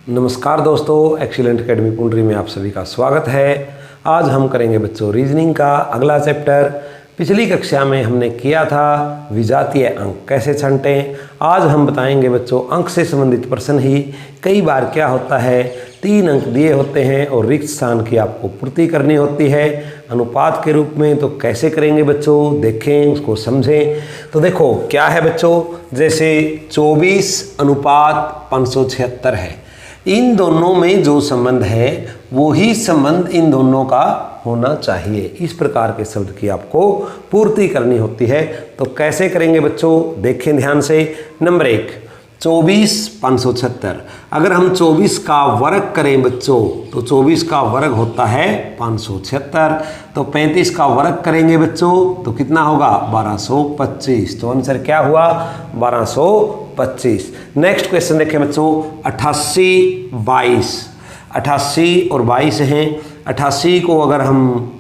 नमस्कार दोस्तों, excellent academy पुंडरी में आप सभी का स्वागत है। आज हम करेंगे बच्चों रीजनिंग का अगला चैप्टर। पिछली कक्षा में हमने किया था विजातीय अंक कैसे छांटें। आज हम बताएंगे बच्चों अंक से संबंधित प्रश्न ही। कई बार क्या होता है, 3 अंक दिए होते हैं और रिक्त स्थान की आपको पूर्ति करनी होती है अनुपात के रूप में। तो कैसे करेंगे बच्चों, देखें, उसको समझें। तो देखो क्या है बच्चों, जैसे 24:576 है। इन दोनों में जो संबंध है वही संबंध इन दोनों का होना चाहिए। इस प्रकार के शब्द की आपको पूर्ति करनी होती है। तो कैसे करेंगे बच्चों, देखें ध्यान से। नंबर 1, 24:576। अगर हम 24 का वर्ग करें बच्चों तो 24 का वर्ग होता है 576। तो 35 का वर्ग करेंगे बच्चों तो कितना होगा 1225। तो आंसर क्या हुआ 1225। नेक्स्ट क्वेश्चन देखें बच्चों 88:22। 88 और 22 हैं। 88 को अगर हम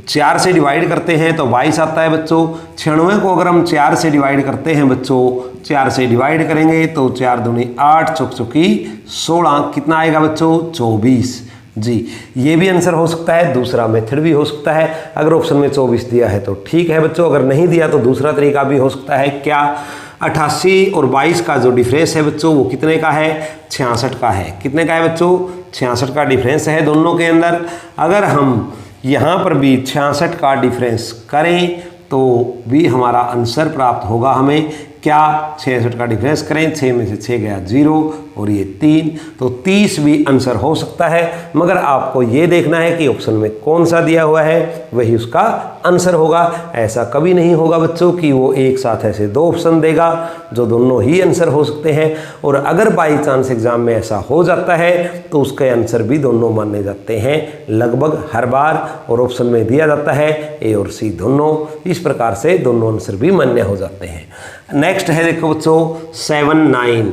4 से डिवाइड करते हैं तो 22 आता है बच्चों। 96 को अगर हम 4 से डिवाइड करते हैं बच्चों, 4 से डिवाइड करेंगे तो 4 दूनी 8, चौक चौकी 16, कितना आएगा बच्चों 24। जी, ये भी आंसर हो सकता है। दूसरा मेथड भी हो सकता है। अगर ऑप्शन में 24 दिया है तो ठीक है बच्चों, अगर नहीं दिया तो दूसरा तरीका भी हो सकता है। क्या 88 और 22 का जो डिफरेंस है बच्चों वो कितने का है, 66 का है। कितने का है बच्चों, 66 का डिफरेंस है दोनों के अंदर। अगर हम यहाँ पर भी 66 का डिफरेंस करें तो भी हमारा आंसर प्राप्त होगा हमें। क्या 66 का डिफरेंस करें, 6 में से 6 गया 0 और ये 3, तो 30 भी आंसर हो सकता है। मगर आपको ये देखना है कि ऑप्शन में कौन सा दिया हुआ है वही उसका आंसर होगा। ऐसा कभी नहीं होगा बच्चों कि वो एक साथ ऐसे 2 ऑप्शन देगा जो दोनों ही आंसर हो सकते हैं। और अगर बाई चांस एग्जाम में ऐसा हो जाता है तो उसके आंसर भी दोनों माने जाते हैं लगभग हर बार। और ऑप्शन में दिया जाता है ए और सी दोनों, इस प्रकार से दोनों आंसर भी मान्य हो जाते हैं। नेक्स्ट है देखो बच्चों 79,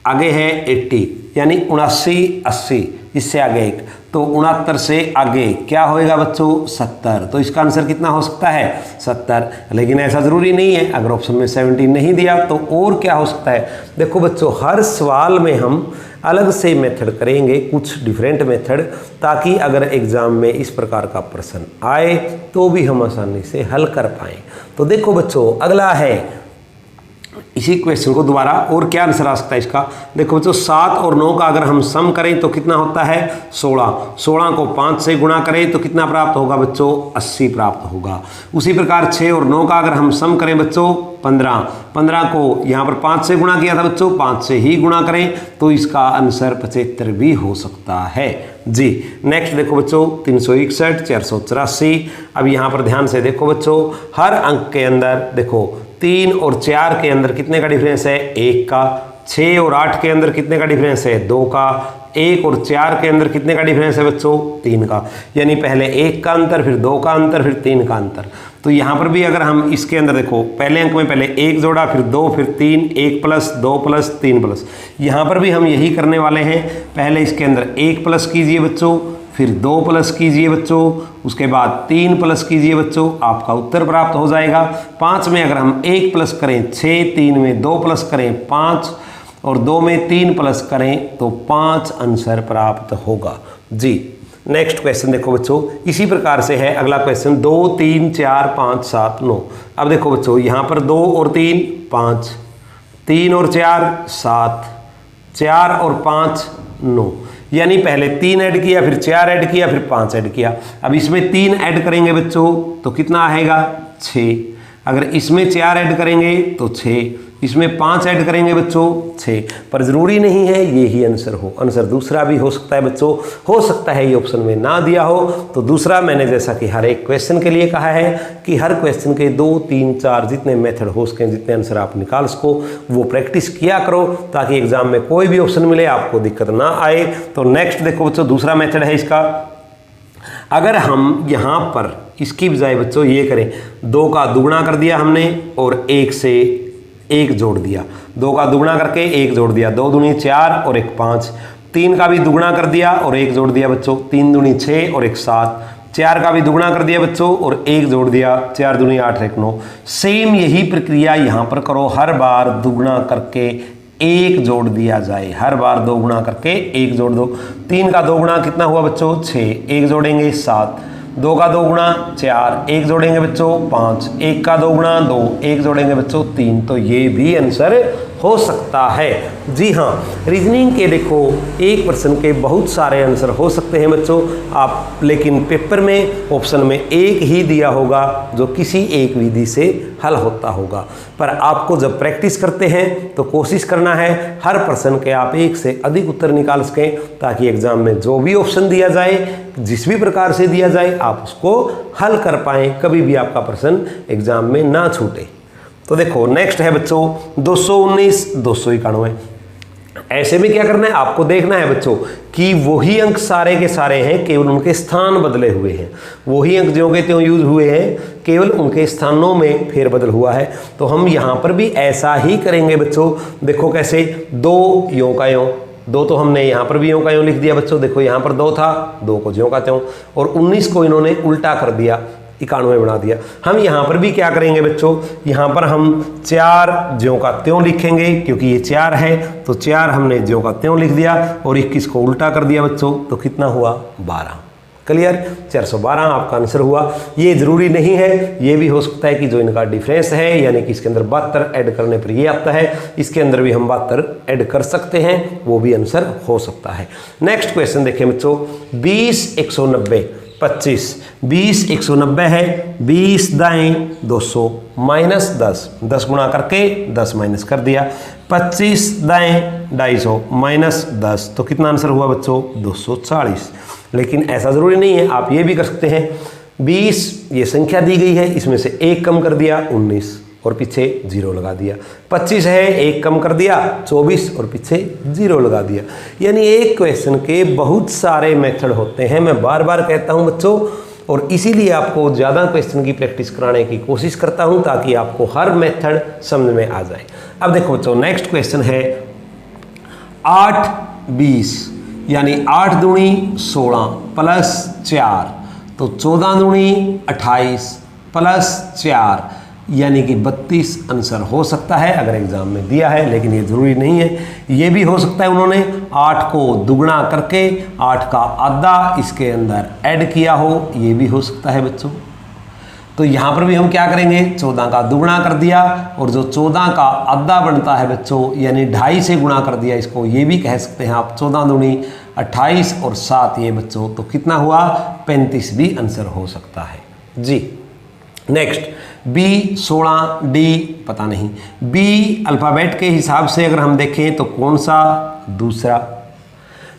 आगे है 80 यानी 79, 80, इससे आगे एक, तो 69 से आगे क्या होएगा बच्चों 70। तो इसका आंसर कितना हो सकता है 70। लेकिन ऐसा ज़रूरी नहीं है, अगर ऑप्शन में 17 नहीं दिया तो और क्या हो सकता है। देखो बच्चों हर सवाल में हम अलग से मेथड करेंगे, कुछ डिफरेंट मेथड, ताकि अगर एग्ज़ाम में इस प्रकार का प्रश्न आए तो भी हम आसानी से हल कर पाएँ। तो देखो बच्चों अगला है इसी क्वेश्चन को दोबारा, और क्या आंसर आ सकता है इसका। देखो बच्चों 7 और 9 का अगर हम सम करें तो कितना होता है 16। 16 को 5 से गुणा करें तो कितना प्राप्त होगा बच्चों 80 प्राप्त होगा। उसी प्रकार 6 और 9 का अगर हम सम करें बच्चों 15, 15 को यहाँ पर 5 से गुणा किया था बच्चों, 5 से ही गुणा करें तो इसका आंसर 75 भी हो सकता है। जी, नेक्स्ट देखो बच्चों 361, 484। अब यहाँ पर ध्यान से देखो बच्चों, हर अंक के अंदर देखो 3 और 4 के अंदर कितने का डिफरेंस है 1 का। 6 और 8 के अंदर कितने का डिफरेंस है 2 का। 1 और 4 के अंदर कितने का डिफरेंस है बच्चों 3 का। यानी पहले 1 का अंतर, फिर 2 का अंतर, फिर 3 का अंतर। तो यहाँ पर भी अगर हम इसके अंदर देखो पहले अंक में पहले 1 जोड़ा, फिर 2, फिर 3, 1 प्लस 2 प्लस 3 प्लस, यहाँ पर भी हम यही करने वाले हैं। पहले इसके अंदर 1 प्लस कीजिए बच्चों, फिर 2 प्लस कीजिए बच्चों, उसके बाद 3 प्लस कीजिए बच्चों, आपका उत्तर प्राप्त हो जाएगा। 5 में अगर हम 1 प्लस करें 6, 3 में 2 प्लस करें 5 और 2 में 3 प्लस करें तो 5 आंसर प्राप्त होगा। जी, नेक्स्ट क्वेश्चन देखो बच्चों इसी प्रकार से है। अगला क्वेश्चन 2, 3, 4, 5, 7, 9। अब देखो बच्चों यहाँ पर 2 और 3 5, 3 और 4 7, 4 और 5 9, यानी पहले 3 ऐड किया, फिर 4 ऐड किया, फिर 5 ऐड किया। अब इसमें 3 ऐड करेंगे बच्चों तो कितना आएगा 6। अगर इसमें 4 ऐड करेंगे तो 6, इसमें 5 ऐड करेंगे बच्चों 6। पर ज़रूरी नहीं है ये ही आंसर हो, आंसर दूसरा भी हो सकता है बच्चों। हो सकता है ये ऑप्शन में ना दिया हो तो दूसरा, मैंने जैसा कि हर एक क्वेश्चन के लिए कहा है कि हर क्वेश्चन के 2, 3, 4 जितने मेथड हो सकें, जितने आंसर आप निकाल सको वो प्रैक्टिस किया करो, ताकि एग्जाम में कोई भी ऑप्शन मिले आपको दिक्कत ना आए। तो नेक्स्ट देखो बच्चों दूसरा मेथड है इसका। अगर हम यहाँ पर इसकी बजाय बच्चों ये करें, 2 का दुगुना कर दिया हमने और 1 से 1 जोड़ दिया, 2 का दुगुना करके 1 जोड़ दिया, 2 दूनी 4 और 1 5। 3 का भी दुगुना कर दिया और 1 जोड़ दिया बच्चों, 3 दूनी 6 और 1 7। 4 का भी दुगुना कर दिया बच्चों और 1 जोड़ दिया, 4 दूनी 8 1 9। सेम यही प्रक्रिया यहाँ पर करो, हर बार दुगुना करके 1 जोड़ दिया जाए। हर बार 2 गुणा करके 1 जोड़ दो। 3 का 2 गुणा कितना हुआ बच्चों 6, 1 जोड़ेंगे 7, 2 का 2 गुणा 4, 1 जोड़ेंगे बच्चों 5, 1 का 2 गुणा 2, 1 जोड़ेंगे बच्चों 3। तो ये भी आंसर हो सकता है। जी हाँ, रीजनिंग के देखो एक प्रश्न के बहुत सारे आंसर हो सकते हैं बच्चों आप, लेकिन पेपर में ऑप्शन में एक ही दिया होगा जो किसी एक विधि से हल होता होगा। पर आपको जब प्रैक्टिस करते हैं तो कोशिश करना है हर प्रश्न के आप एक से अधिक उत्तर निकाल सकें, ताकि एग्जाम में जो भी ऑप्शन दिया जाए, जिस भी प्रकार से दिया जाए, आप उसको हल कर पाएँ, कभी भी आपका प्रश्न एग्जाम में ना छूटे। तो देखो नेक्स्ट है बच्चों 219, 291। ऐसे में क्या करना है आपको देखना है बच्चों कि वही अंक सारे के सारे हैं, केवल उनके स्थान बदले हुए हैं। वही अंक ज्यों के त्यों यूज हुए हैं, केवल उनके स्थानों में फेरबदल हुआ है। तो हम यहाँ पर भी ऐसा ही करेंगे बच्चों। देखो कैसे, 2 यों का यों, 2 तो हमने यहाँ पर भी यों का यों लिख दिया बच्चों। देखो यहाँ पर 2 था, 2 को ज्यों का त्यों, और 19 को इन्होंने उल्टा कर दिया, 91 बना दिया। हम यहाँ पर भी क्या करेंगे बच्चों, यहाँ पर हम 4 ज्यों का त्यों लिखेंगे, क्योंकि ये 4 है तो 4 हमने ज्यों का त्यों लिख दिया, और 21 को उल्टा कर दिया बच्चों। तो कितना हुआ 12। क्लियर, 412 आपका आंसर हुआ। ये जरूरी नहीं है, ये भी हो सकता है कि जो इनका डिफरेंस है, यानी कि इसके अंदर 72 ऐड करने पर ये आता है, इसके अंदर भी हम 72 ऐड कर सकते हैं, वो भी आंसर हो सकता है। नेक्स्ट क्वेश्चन देखें बच्चों, 20 190 25, 20 190 है, 20 दाएं 200 माइनस 10, 10 गुणा करके 10 माइनस कर दिया, 25 दाएं 250 माइनस 10, तो कितना आंसर हुआ बच्चों 240। लेकिन ऐसा जरूरी नहीं है, आप ये भी कर सकते हैं, 20 ये संख्या दी गई है, इसमें से 1 कम कर दिया 19 और पीछे 0 लगा दिया, 25 है 1 कम कर दिया 24 और पीछे 0 लगा दिया। यानी एक क्वेश्चन के बहुत सारे मेथड होते हैं, मैं बार बार कहता हूं बच्चों, और इसीलिए आपको ज़्यादा क्वेश्चन की प्रैक्टिस कराने की कोशिश करता हूं, ताकि आपको हर मेथड समझ में आ जाए। अब देखो बच्चों नेक्स्ट क्वेश्चन है 8 20, यानी 8 दूनी 16 प्लस 4, तो 14 दूनी 28 प्लस 4, यानी कि 32 आंसर हो सकता है अगर एग्जाम में दिया है, लेकिन ये जरूरी नहीं है। ये भी हो सकता है उन्होंने 8 को दुगना करके 8 का आधा इसके अंदर ऐड किया हो, ये भी हो सकता है बच्चों। तो यहाँ पर भी हम क्या करेंगे, 14 का दुगना कर दिया, और जो 14 का आधा बनता है बच्चों, यानी 2.5 से गुणा कर दिया इसको, ये भी कह सकते हैं आप। 14 दूनी 28 और 7 ये बच्चों, तो कितना हुआ 35 भी आंसर हो सकता है जी। नेक्स्ट B 16 D पता नहीं, B अल्फ़ाबेट के हिसाब से अगर हम देखें तो कौन सा, दूसरा।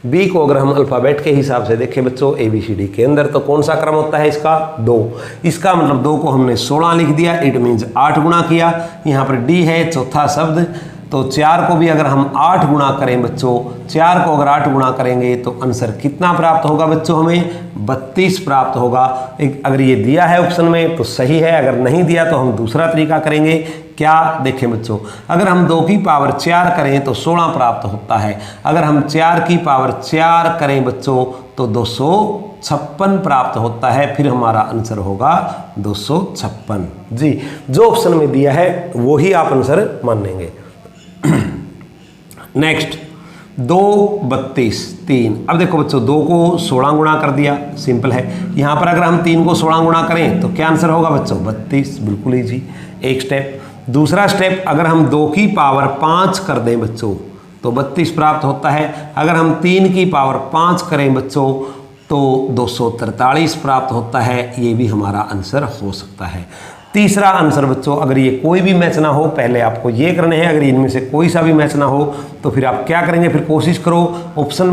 B को अगर हम अल्फ़ाबेट के हिसाब से देखें बच्चों ABCD के अंदर, तो कौन सा क्रम होता है इसका 2। इसका मतलब 2 को हमने 16 लिख दिया, इट मीन्स 8 गुणा किया। यहाँ पर D है चौथा शब्द, तो 4 को भी अगर हम 8 गुणा करें बच्चों, 4 को अगर 8 गुणा करेंगे तो आंसर कितना प्राप्त होगा बच्चों, हमें 32 प्राप्त होगा। अगर ये दिया है ऑप्शन में तो सही है, अगर नहीं दिया तो हम दूसरा तरीका करेंगे। क्या देखें बच्चों, अगर हम 2 की पावर 4 करें तो 16 प्राप्त होता है। अगर हम 4 की पावर 4 करें बच्चों तो 256 प्राप्त होता है, फिर हमारा आंसर होगा 256 जी। जो ऑप्शन में दिया है वो ही आप आंसर मानेंगे। नेक्स्ट 2 32 3। अब देखो बच्चों 2 को 16 गुणा कर दिया, सिंपल है। यहाँ पर अगर हम 3 को 16 गुणा करें तो क्या आंसर होगा बच्चों 32, बिल्कुल ही जी। एक स्टेप। दूसरा स्टेप, अगर हम 2 की पावर 5 कर दें बच्चों तो 32 प्राप्त होता है। अगर हम 3 की पावर 5 करें बच्चों तो 243 प्राप्त होता है, ये भी हमारा आंसर हो सकता है। तीसरा आंसर बच्चों, अगर ये कोई भी मैच ना हो, पहले आपको ये करने हैं, अगर इनमें से कोई सा भी मैच ना हो तो फिर आप क्या करेंगे, फिर कोशिश करो ऑप्शन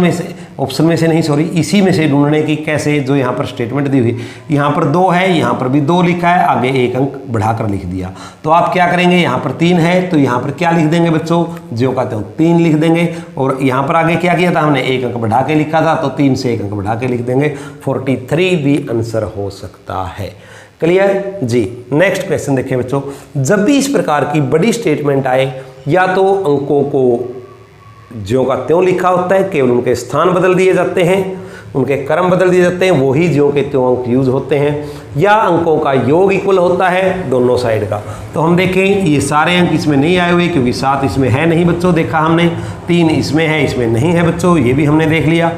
में से नहीं सॉरी इसी में से ढूंढने की। कैसे, जो यहाँ पर स्टेटमेंट दी हुई, यहाँ पर 2 है, यहाँ पर भी 2 लिखा है, आगे 1 अंक बढ़ाकर लिख दिया। तो आप क्या करेंगे, यहाँ पर 3 है तो यहाँ पर क्या लिख देंगे बच्चों, जो कहते हो 3 लिख देंगे। और यहाँ पर आगे क्या किया था हमने, 1 अंक बढ़ा के लिखा था, तो 3 से 1 अंक बढ़ा के लिख देंगे। 43 भी आंसर हो सकता है। क्लियर जी। नेक्स्ट क्वेश्चन देखिए बच्चों, जब भी इस प्रकार की बड़ी स्टेटमेंट आए, या तो अंकों को ज्यों का त्यों लिखा होता है, केवल उनके स्थान बदल दिए जाते हैं, उनके क्रम बदल दिए जाते हैं, वही ज्यों के त्यों अंक यूज होते हैं, या अंकों का योग इक्वल होता है दोनों साइड का। तो हम देखें ये सारे अंक इसमें नहीं आए हुए क्योंकि 7 इसमें है नहीं बच्चों, देखा हमने, 3 इसमें है, इसमें नहीं है बच्चों, ये भी हमने देख लिया।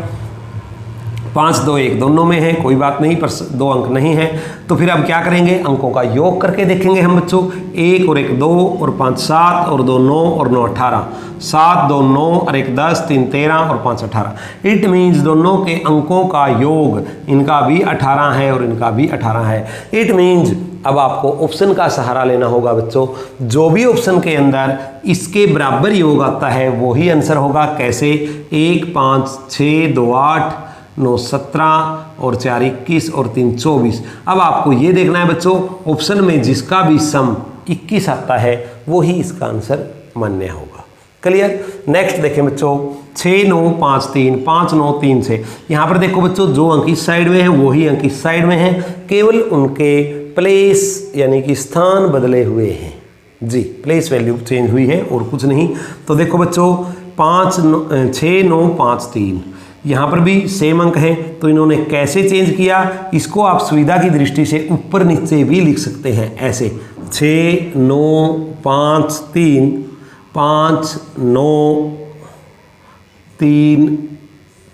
5, 2, 1 दोनों में है, कोई बात नहीं, पर 2 अंक नहीं है। तो फिर अब क्या करेंगे, अंकों का योग करके देखेंगे हम बच्चों। 1 और 1 2 और 5 7 और 2 9 और 9 18, 7 2 9 और 1 10, 3 13 और 5 18। इट मीन्स दोनों के अंकों का योग, इनका भी 18 है और इनका भी 18 है। इट मीन्स अब आपको ऑप्शन का सहारा लेना होगा बच्चों। जो भी ऑप्शन के अंदर इसके बराबर योग आता है वही आंसर होगा। कैसे, 1 5 6 2 8 9 17 और 4 21 और 3 24। अब आपको ये देखना है बच्चों, ऑप्शन में जिसका भी सम 21 आता है वही इसका आंसर मान्य होगा। क्लियर। नेक्स्ट देखें बच्चों, 6 9 5 3 5 9 3 6। यहाँ पर देखो बच्चों, जो अंक इस साइड में है वही अंक इस साइड में है, केवल उनके प्लेस यानी कि स्थान बदले हुए हैं जी, प्लेस वैल्यू चेंज हुई है और कुछ नहीं। तो देखो बच्चों, 6 9 5 3, यहाँ पर भी सेम अंक है, तो इन्होंने कैसे चेंज किया, इसको आप सुविधा की दृष्टि से ऊपर नीचे भी लिख सकते हैं ऐसे, 6 9 5 3 5 9 3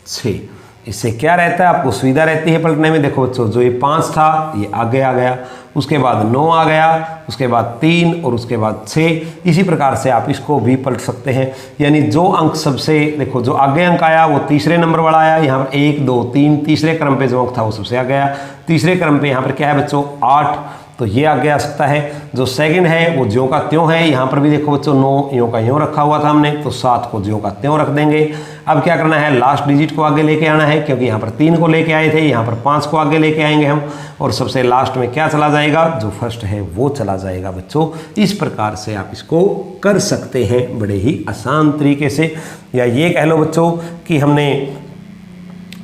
6। इससे क्या रहता है, आपको सुविधा रहती है पलटने में। देखो बच्चों, जो ये 5 था ये आगे आ गया, उसके बाद 9 आ गया, उसके बाद 3 और उसके बाद 6। इसी प्रकार से आप इसको भी पलट सकते हैं। यानी जो अंक सबसे, देखो जो आगे अंक आया वो तीसरे नंबर वाला आया, यहाँ पर 1 2 3, तीसरे क्रम पे जो अंक था वो सबसे आगे आया। तीसरे क्रम पे यहाँ पर क्या है बच्चों, 8, तो ये आगे आ सकता है। जो सेकंड है वो ज्यों का त्यों है, यहाँ पर भी देखो बच्चों 9 यों का यों रखा हुआ था हमने, तो 7 को ज्यों का त्यों रख देंगे। अब क्या करना है, लास्ट डिजिट को आगे लेके आना है, क्योंकि यहाँ पर 3 को लेके आए थे, यहाँ पर 5 को आगे लेके आएंगे हम, और सबसे लास्ट में क्या चला जाएगा, जो फर्स्ट है वो चला जाएगा बच्चों। इस प्रकार से आप इसको कर सकते हैं बड़े ही आसान तरीके से। या ये कह लो बच्चों कि हमने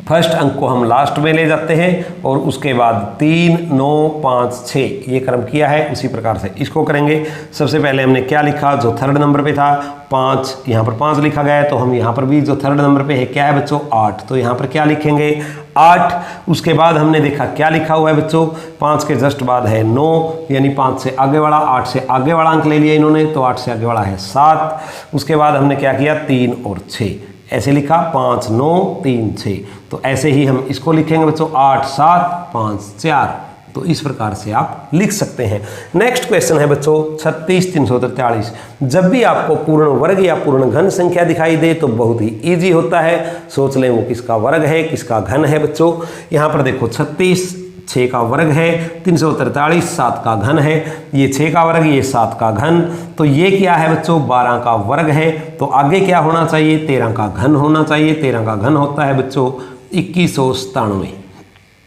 फर्स्ट अंक को हम लास्ट में ले जाते हैं और उसके बाद 3 9 5 6 ये क्रम किया है, उसी प्रकार से इसको करेंगे। सबसे पहले हमने क्या लिखा, जो थर्ड नंबर पे था 5, यहाँ पर 5 लिखा गया है, तो हम यहाँ पर भी जो थर्ड नंबर पे है क्या है बच्चों, 8, तो यहाँ पर क्या लिखेंगे 8। उसके बाद हमने देखा क्या लिखा हुआ है बच्चों, 5 के जस्ट बाद है 9, यानी 5 से आगे वाला, 8 से आगे वाला अंक ले लिया इन्होंने, तो 8 से आगे वाला है 7। उसके बाद हमने क्या किया, 3 और 6 ऐसे लिखा, 5 9 3 6। तो ऐसे ही हम इसको लिखेंगे बच्चों, 8 7 5 4। तो इस प्रकार से आप लिख सकते हैं। नेक्स्ट क्वेश्चन है बच्चों 36 343। जब भी आपको पूर्ण वर्ग या पूर्ण घन संख्या दिखाई दे तो बहुत ही इजी होता है, सोच लें वो किसका वर्ग है किसका घन है बच्चों। यहाँ पर देखो 36 6 का वर्ग है, 343 7 का घन है, ये 6 का वर्ग ये 7 का घन, तो ये क्या है बच्चों 12 का वर्ग है। तो आगे क्या होना चाहिए, 13 का घन होना चाहिए। 13 का घन होता है बच्चों 2197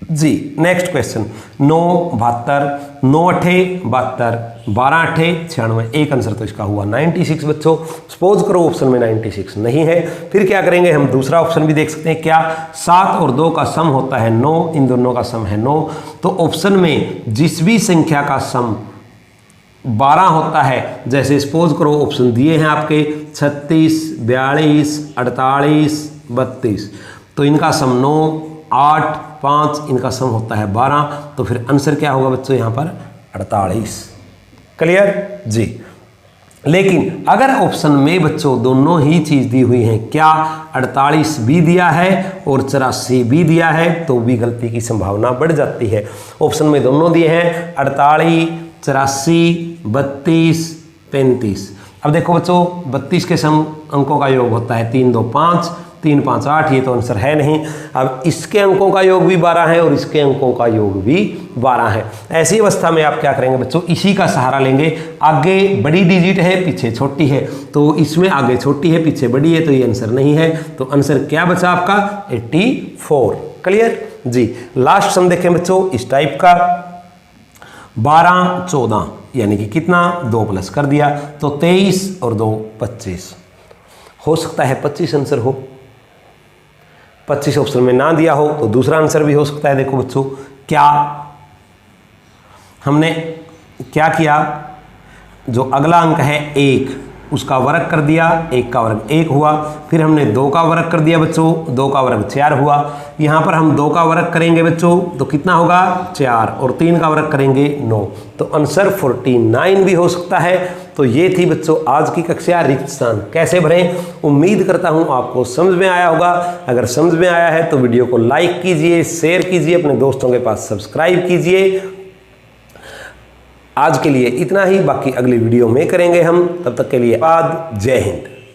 जी। Next question 9 72 9 8 72 12 8 96। एक आंसर तो इसका हुआ 96 बच्चों। सपोज करो ऑप्शन में 96 नहीं है, फिर क्या करेंगे हम, दूसरा ऑप्शन भी देख सकते हैं। क्या, 7 और 2 का सम होता है 9, इन दोनों का सम है 9। तो ऑप्शन में जिस भी संख्या का सम 12 होता है, जैसे सपोज करो ऑप्शन दिए हैं आपके 36 42 48 32, तो इनका सम 9 8 5, इनका सम होता है 12। तो फिर आंसर क्या होगा बच्चों यहाँ पर 48। क्लियर जी। लेकिन अगर ऑप्शन में बच्चों दोनों ही चीज दी हुई हैं, क्या 48 भी दिया है और 84 भी दिया है, तो भी गलती की संभावना बढ़ जाती है। ऑप्शन में दोनों दिए हैं 48 84 32 35। अब देखो बच्चों 32 के सम अंकों का योग होता है 3 2 5 3 5 8, ये तो आंसर है नहीं। अब इसके अंकों का योग भी 12 है और इसके अंकों का योग भी 12 है। ऐसी अवस्था में आप क्या करेंगे बच्चों, इसी का सहारा लेंगे। आगे बड़ी डिजिट है पीछे छोटी है, तो इसमें आगे छोटी है पीछे बड़ी है, तो ये आंसर नहीं है। तो आंसर क्या बचा आपका 84। क्लियर जी। लास्ट सम देखें बच्चों इस टाइप का, 12 14 यानी कि कितना 2 प्लस कर दिया, तो 23 और 2 25। हो सकता है 25 आंसर हो, 25 ऑप्शन में ना दिया हो तो दूसरा आंसर भी हो सकता है। देखो बच्चों क्या हमने क्या किया, जो अगला अंक है 1, उसका वर्ग कर दिया, 1 का वर्ग 1 हुआ। फिर हमने 2 का वर्ग कर दिया बच्चों, 2 का वर्ग 4 हुआ। यहाँ पर हम 2 का वर्ग करेंगे बच्चों तो कितना होगा 4, और 3 का वर्ग करेंगे 9, तो आंसर 49 भी हो सकता है। तो ये थी बच्चों आज की कक्षा रिक्त स्थान कैसे भरें। उम्मीद करता हूँ आपको समझ में आया होगा। अगर समझ में आया है तो वीडियो को लाइक कीजिए, शेयर कीजिए, अपने दोस्तों के पास सब्सक्राइब कीजिए। आज के लिए इतना ही, बाकी अगली वीडियो में करेंगे हम। तब तक के लिए जय हिंद।